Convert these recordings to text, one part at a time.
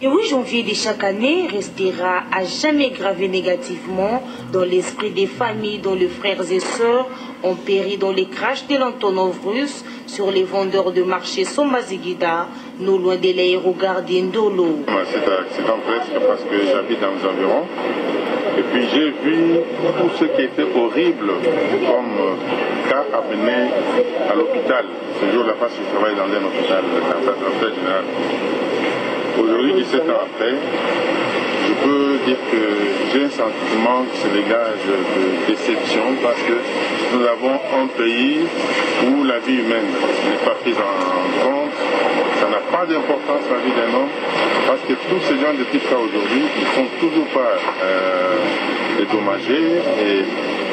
Le 8 janvier de chaque année restera à jamais gravé négativement dans l'esprit des familles dont les frères et sœurs ont péri dans les crashs de l'Antonov russe sur les vendeurs de marché Sombazigida, non loin de l'aérogare d'Indolo. C'est un accident presque parce que j'habite dans les environs. Et puis j'ai vu tout ce qui était horrible comme cas amené à l'hôpital. Ce jour-là, parce que je travaille dans un hôpital, l'hôpital général. Aujourd'hui, 17 ans après, je peux dire que j'ai un sentiment qui se dégage de déception parce que nous avons un pays où la vie humaine n'est pas prise en compte. Ça n'a pas d'importance la vie d'un homme parce que tous ces gens de type cas aujourd'hui, ils ne sont toujours pas dédommagés et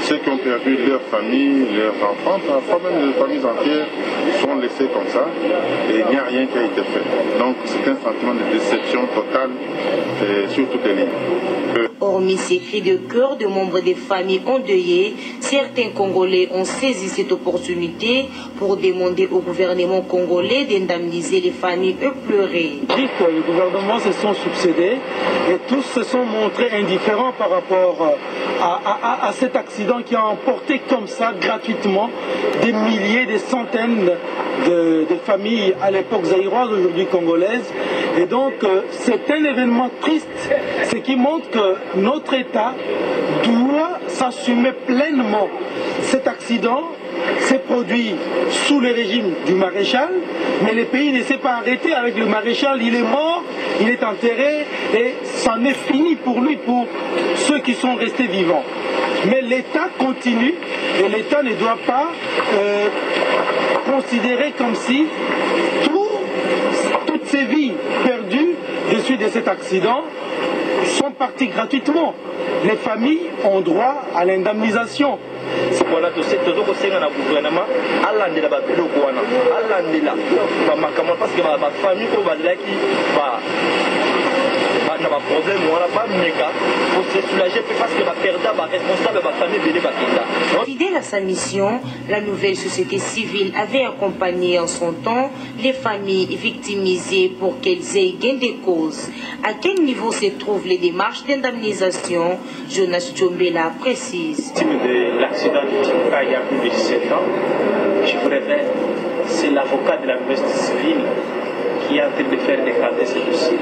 ceux qui ont perdu leur famille, leurs enfants, parfois même les familles entières sont laissées comme ça et il n'y a rien qui a été fait. Donc c'est un sentiment de déception totale sur toutes les lignes. Hormis ces cris de cœur de membres des familles endeuillées, certains Congolais ont saisi cette opportunité pour demander au gouvernement congolais d'indemniser les familles éplorées. Les gouvernements se sont succédés et tous se sont montrés indifférents par rapport à cet accident qui a emporté comme ça gratuitement des milliers, des centaines de familles à l'époque zaïroise, aujourd'hui congolaise. Et donc c'est un événement triste, ce qui montre que notre État doit s'assumer pleinement. Cet accident s'est produit sous le régime du maréchal, mais le pays ne s'est pas arrêté avec le maréchal. Il est mort, il est enterré et c'en est fini pour lui, pour ceux qui sont restés vivants. Mais l'État continue et l'État ne doit pas considérer comme si toutes ces vies perdues de suite de cet accident sont partis gratuitement. Les familles ont droit à l'indemnisation. Voilà, tout c'est tout ce qu'on a gouvernement. Allah ne l'a pas pris au Kouana. Allah ne l'a pas parce que ma famille qu'on va là qui va n'a pas problème, on n'a pas méga pour se soulager parce que ma perdant ma responsable ma famille venait pas là. Fidèle à sa mission, la nouvelle société civile avait accompagné en son temps les familles victimisées pour qu'elles aient gain de cause. À quel niveau se trouvent les démarches d'indemnisation? Jonas Tchombela précise. De l'accident de Timka il y a plus de 17 ans, je vous révèle, c'est l'avocat de la nouvelle société civile qui est en train de faire décanter ce dossier.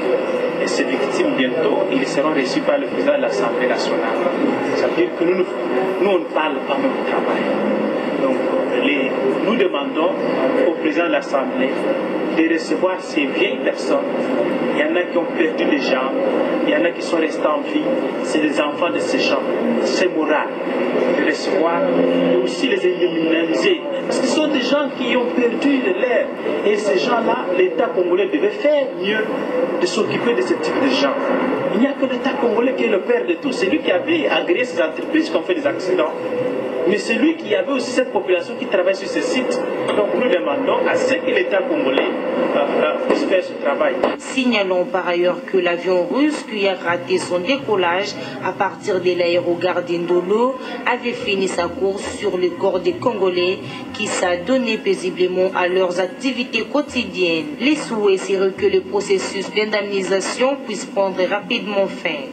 Et ces victimes, bientôt, ils seront reçus par le président de l'Assemblée nationale. Ça veut dire que nous on ne parle pas même de travail. Donc, nous demandons au président de l'Assemblée de recevoir ces vieilles personnes. Il y en a qui ont perdu des jambes, il y en a qui sont restés en vie. C'est des enfants de ces gens. C'est moral de recevoir et aussi les indemniser. Parce que ce sont des gens qui ont perdu l'air. Et ces gens-là, l'État congolais devait faire mieux de s'occuper de ce type de gens. Il n'y a que l'État congolais qui est le père de tout. C'est lui qui avait agréé ces entreprises qui ont fait des accidents. Mais c'est lui qui avait aussi cette population qui travaille sur ce site. Donc nous demandons à ce que l'État congolais puisse faire ce travail. Signalons par ailleurs que l'avion russe qui a raté son décollage à partir de l'aérogare d'Indolo avait fini sa course sur le corps des Congolais qui s'adonnaient paisiblement à leurs activités quotidiennes. Les souhaits seraient que le processus d'indemnisation puisse prendre rapidement fin.